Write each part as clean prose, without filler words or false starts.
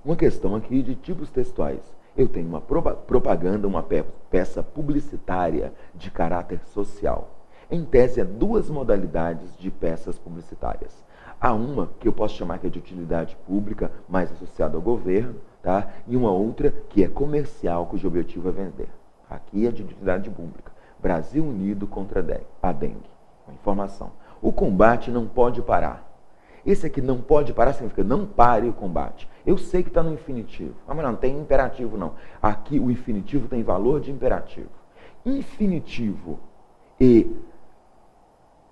Uma questão aqui de tipos textuais. Eu tenho uma propaganda, uma peça publicitária de caráter social. Em tese, há duas modalidades de peças publicitárias. Há uma que eu posso chamar que é de utilidade pública, mais associada ao governo, tá? E uma outra que é comercial, cujo objetivo é vender. Aqui é de utilidade pública. Brasil unido contra a dengue. Uma informação. O combate não pode parar. Esse aqui não pode parar significa não pare o combate. Eu sei que está no infinitivo. Mas não tem imperativo não. Aqui o infinitivo tem valor de imperativo. Infinitivo e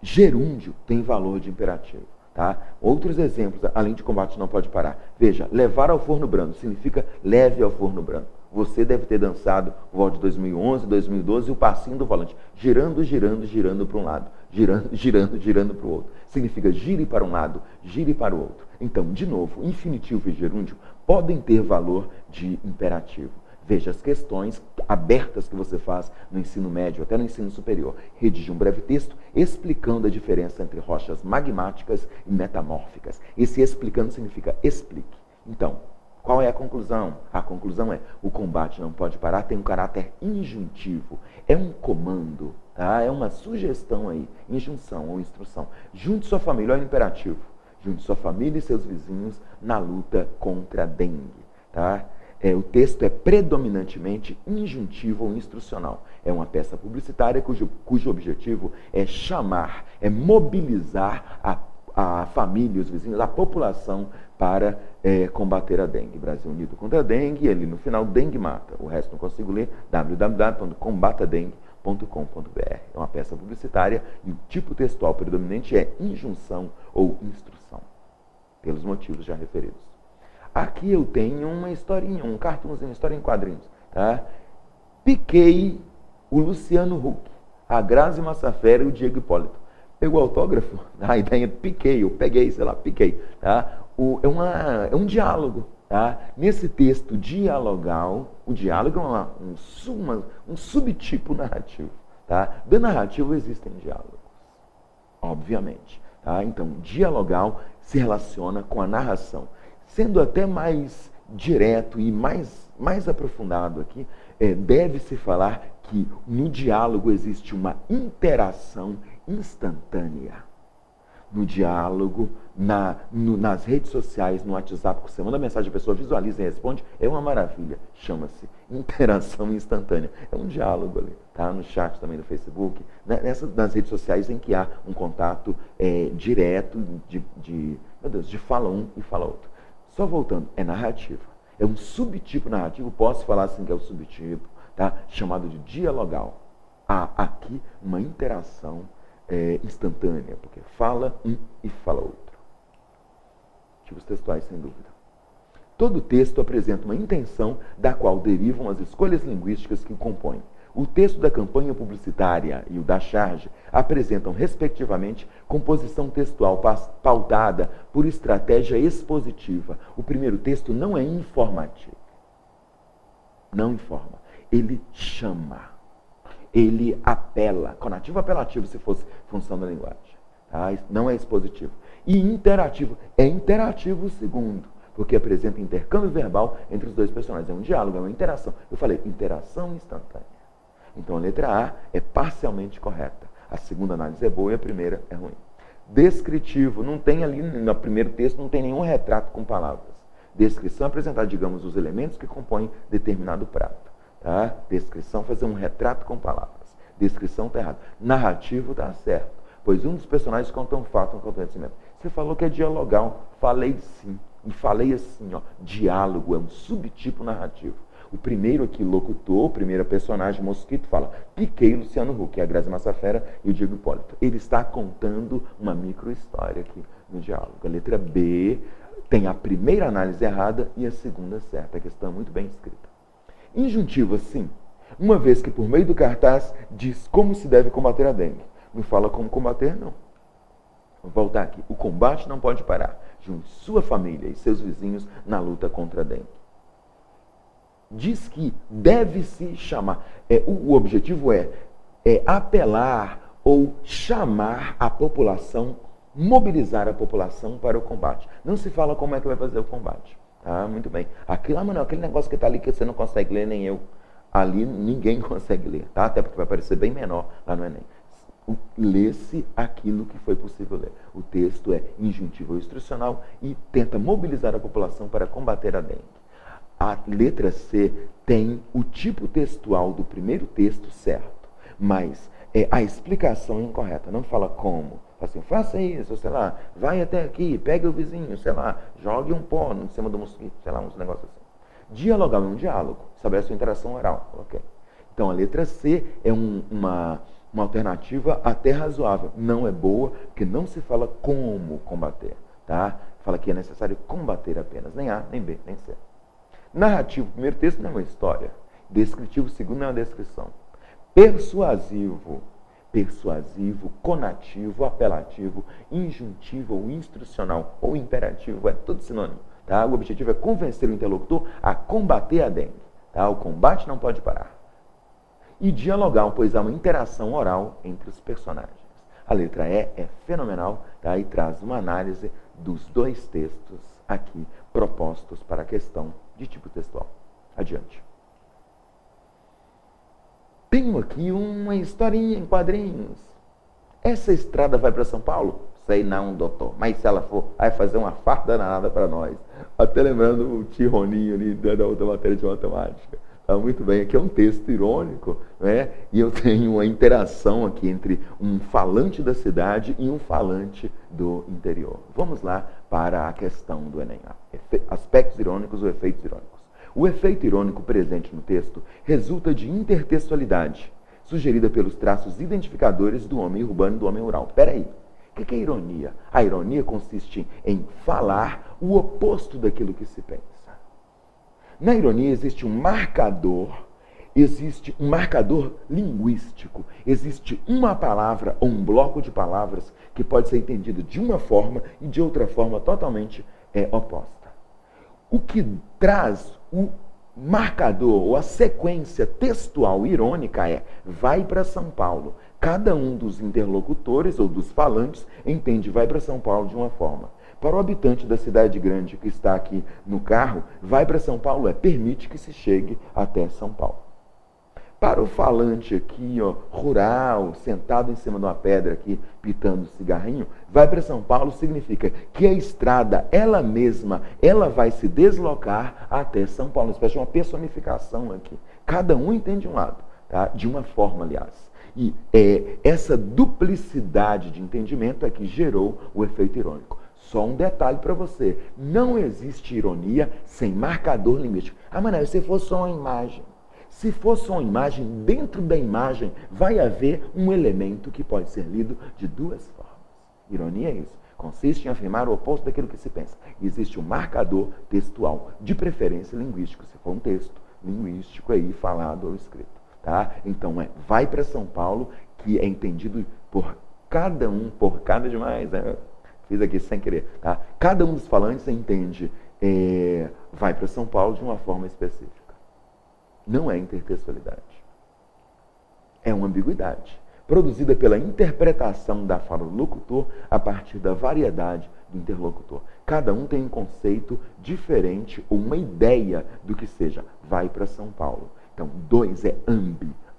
gerúndio tem valor de imperativo. Tá? Outros exemplos, além de combate não pode parar. Veja, levar ao forno brando significa leve ao forno brando. Você deve ter dançado o vol de 2011, 2012 e o passinho do volante. Girando, girando, girando para um lado. Girando, girando, girando para o outro. Significa gire para um lado, gire para o outro. Então, de novo, infinitivo e gerúndio podem ter valor de imperativo. Veja as questões abertas que você faz no ensino médio, até no ensino superior. Redige um breve texto explicando a diferença entre rochas magmáticas e metamórficas. Esse explicando significa explique. Então, qual é a conclusão? A conclusão é, o combate não pode parar, tem um caráter injuntivo. É um comando, tá? É uma sugestão aí, injunção ou instrução. Junte sua família, olha o imperativo. Junte sua família e seus vizinhos na luta contra a dengue, tá? O texto é predominantemente injuntivo ou instrucional. É uma peça publicitária cujo objetivo é chamar, é mobilizar a família, os vizinhos, a população para combater a dengue. Brasil unido contra a dengue, ali no final, dengue mata. O resto não consigo ler, www.combatadengue.com.br. É uma peça publicitária e o tipo textual predominante é injunção ou instrução, pelos motivos já referidos. Aqui eu tenho uma historinha, um cartunzinho, uma história em quadrinhos. Tá? Piquei o Luciano Huck, a Grazi Massafera e o Diego Hipólito. Pegou o autógrafo? A ideia piquei, eu peguei, sei lá, piquei. Tá? É um diálogo. Tá? Nesse texto dialogal, o diálogo é um subtipo narrativo. Tá? Da narrativa existem diálogos, obviamente. Tá? Então, dialogal se relaciona com a narração. Sendo até mais direto e mais aprofundado aqui, deve-se falar que no diálogo existe uma interação instantânea. No diálogo, nas redes sociais, no WhatsApp, você manda mensagem, a pessoa visualiza e responde, é uma maravilha. Chama-se interação instantânea. É um diálogo ali, tá? No chat também do Facebook, nas redes sociais em que há um contato direto de fala um e fala outro. Só voltando, é narrativa. É um subtipo narrativo, posso falar assim que é o subtipo, tá? Chamado de dialogal. Há aqui uma interação instantânea, porque fala um e fala outro. Tipos textuais, sem dúvida. Todo texto apresenta uma intenção da qual derivam as escolhas linguísticas que o compõem. O texto da campanha publicitária e o da charge apresentam, respectivamente, composição textual pautada por estratégia expositiva. O primeiro texto não é informativo. Não informa. Ele chama. Ele apela. Conativo apelativo, se fosse função da linguagem. Tá? Não é expositivo. E interativo. É interativo o segundo, porque apresenta intercâmbio verbal entre os dois personagens. É um diálogo, é uma interação. Eu falei, interação instantânea. Então, a letra A é parcialmente correta. A segunda análise é boa e a primeira é ruim. Descritivo, não tem ali, no primeiro texto, não tem nenhum retrato com palavras. Descrição é apresentar, digamos, os elementos que compõem determinado prato. Tá? Descrição, fazer um retrato com palavras. Descrição está errado. Narrativo está certo, pois um dos personagens conta um fato, um acontecimento. Você falou que é dialogal. Falei sim. E falei assim, ó, diálogo é um subtipo narrativo. O primeiro aqui, locutor, o primeiro personagem, Mosquito, fala, piquei Luciano Huck, a Grazi Massafera e o Diego Hipólito. Ele está contando uma micro-história aqui no diálogo. A letra B tem a primeira análise errada e a segunda certa. A questão é muito bem escrita. Injuntivo, sim, uma vez que por meio do cartaz diz como se deve combater a dengue. Não fala como combater, não. Vou voltar aqui. O combate não pode parar. Junte sua família e seus vizinhos na luta contra a dengue. Diz que deve-se chamar. O objetivo é apelar ou chamar a população, mobilizar a população para o combate. Não se fala como é que vai fazer o combate. Tá? Muito bem. Manuel, aquele negócio que está ali que você não consegue ler, nem eu. Ali ninguém consegue ler, tá? Até porque vai parecer bem menor lá no Enem. Lê-se aquilo que foi possível ler. O texto é injuntivo ou instrucional e tenta mobilizar a população para combater a dengue. A letra C tem o tipo textual do primeiro texto certo, mas a explicação é incorreta. Não fala como. Fala assim, faça isso, sei lá, vai até aqui, pegue o vizinho, sei lá, jogue um pó em cima do mosquito, sei lá, uns negócios assim. Dialogar é um diálogo, estabelece uma interação oral. Okay. Então a letra C é uma alternativa até razoável. Não é boa, porque não se fala como combater. Tá? Fala que é necessário combater apenas. Nem A, nem B, nem C. Narrativo, primeiro texto, não é uma história. Descritivo, segundo, não é uma descrição. Persuasivo, conativo, apelativo, injuntivo ou instrucional ou imperativo, é tudo sinônimo. Tá? O objetivo é convencer o interlocutor a combater a dengue. Tá? O combate não pode parar. E dialogar, pois há uma interação oral entre os personagens. A letra E é fenomenal, tá? E traz uma análise dos dois textos aqui propostos para a questão de tipo textual. Adiante. Tenho aqui uma historinha em quadrinhos. Essa estrada vai para São Paulo? Sei não, doutor. Mas se ela for, vai fazer uma farda danada para nós. Até lembrando o tio Roninho ali da outra matéria de matemática. Tá muito bem, aqui é um texto irônico, né? E eu tenho uma interação aqui entre um falante da cidade e um falante do interior. Vamos lá para a questão do Enem. Aspectos irônicos ou efeitos irônicos. O efeito irônico presente no texto resulta de intertextualidade, sugerida pelos traços identificadores do homem urbano e do homem rural. Peraí, o que é ironia? A ironia consiste em falar o oposto daquilo que se pensa. Na ironia existe um marcador linguístico, existe uma palavra ou um bloco de palavras que pode ser entendido de uma forma e de outra forma totalmente oposta. O que traz o marcador ou a sequência textual irônica é vai para São Paulo. Cada um dos interlocutores ou dos falantes entende vai para São Paulo de uma forma. Para o habitante da cidade grande que está aqui no carro, vai para São Paulo permite que se chegue até São Paulo. Para o falante aqui, rural, sentado em cima de uma pedra aqui, pitando cigarrinho, vai para São Paulo significa que a estrada, ela mesma, ela vai se deslocar até São Paulo. Uma espécie de uma personificação aqui. Cada um entende um lado, tá? De uma forma, aliás. E essa duplicidade de entendimento é que gerou o efeito irônico. Só um detalhe para você, não existe ironia sem marcador linguístico. Mas se for só uma imagem. Se for só uma imagem, dentro da imagem vai haver um elemento que pode ser lido de duas formas. Ironia é isso, consiste em afirmar o oposto daquilo que se pensa. Existe um marcador textual, de preferência linguístico, se for um texto linguístico aí falado ou escrito. Tá? Então vai para São Paulo, que é entendido por cada um, por cada demais, né? Fiz aqui sem querer, tá? Cada um dos falantes entende vai para São Paulo de uma forma específica. Não é intertextualidade. É uma ambiguidade, produzida pela interpretação da fala do locutor a partir da variedade do interlocutor. Cada um tem um conceito diferente ou uma ideia do que seja vai para São Paulo. Então, 2 é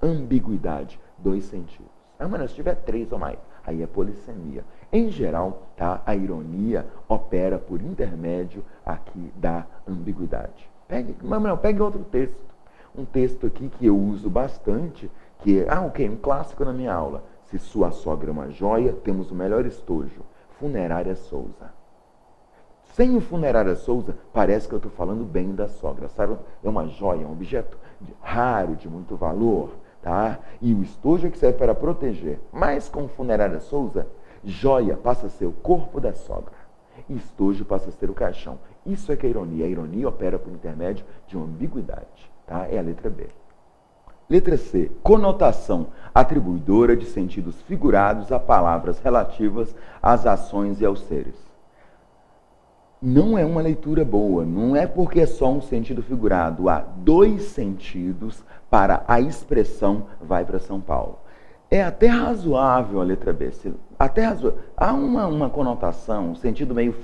ambiguidade, 2 sentidos. Mas se tiver 3 ou mais, aí é polissemia. Em geral, tá, a ironia opera por intermédio aqui da ambiguidade. Pegue outro texto. Um texto aqui que eu uso bastante, que é um clássico na minha aula. Se sua sogra é uma joia, temos o melhor estojo. Funerária Souza. Sem o Funerária Souza, parece que eu estou falando bem da sogra. Sabe? É uma joia, um objeto raro, de muito valor. Tá? E o estojo é que serve para proteger. Mas com Funerária Souza, joia passa a ser o corpo da sogra. E estojo passa a ser o caixão. Isso é que é a ironia. A ironia opera por intermédio de uma ambiguidade. Tá? É a letra B. Letra C. Conotação atribuidora de sentidos figurados a palavras relativas às ações e aos seres. Não é uma leitura boa. Não é porque é só um sentido figurado. Há 2 sentidos para a expressão vai para São Paulo. É até razoável a letra B. Até razoável. Há uma conotação, um sentido meio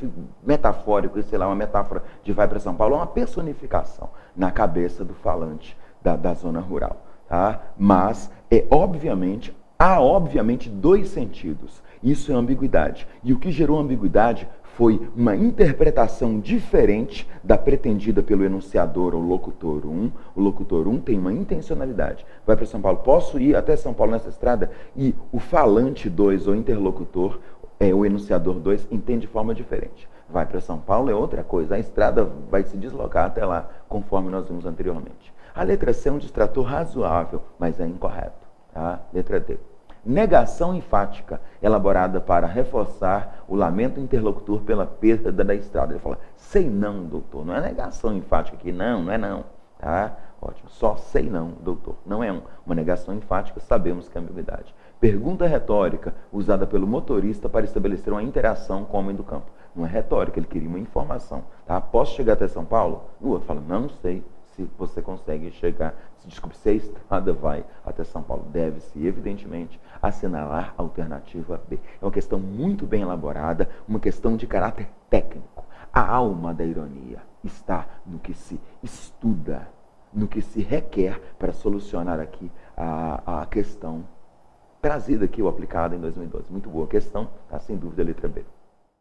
metafórico, sei lá, uma metáfora de vai para São Paulo, uma personificação na cabeça do falante da zona rural. Tá? Mas há obviamente dois sentidos. Isso é ambiguidade. E o que gerou ambiguidade foi uma interpretação diferente da pretendida pelo enunciador ou locutor 1. O locutor 1 tem uma intencionalidade. Vai para São Paulo, posso ir até São Paulo nessa estrada? E o falante 2, ou interlocutor, o enunciador 2, entende de forma diferente. Vai para São Paulo é outra coisa. A estrada vai se deslocar até lá, conforme nós vimos anteriormente. A letra C é um distrator razoável, mas é incorreto. Tá? Letra D. Negação enfática, elaborada para reforçar o lamento interlocutor pela perda da estrada. Ele fala, sei não, doutor. Não é negação enfática aqui, não é não. Tá? Ótimo. Só sei não, doutor. Não é uma negação enfática, sabemos que é ambiguidade. Pergunta retórica, usada pelo motorista para estabelecer uma interação com o homem do campo. Não é retórica, ele queria uma informação. Tá? Posso chegar até São Paulo? O outro fala, não sei se você consegue chegar, desculpe, se a estrada vai até São Paulo. Deve-se, evidentemente, assinalar a alternativa B. É uma questão muito bem elaborada, uma questão de caráter técnico. A alma da ironia está no que se estuda, no que se requer para solucionar aqui a questão trazida aqui ou aplicada em 2012. Muito boa questão, tá? Sem dúvida, a letra B.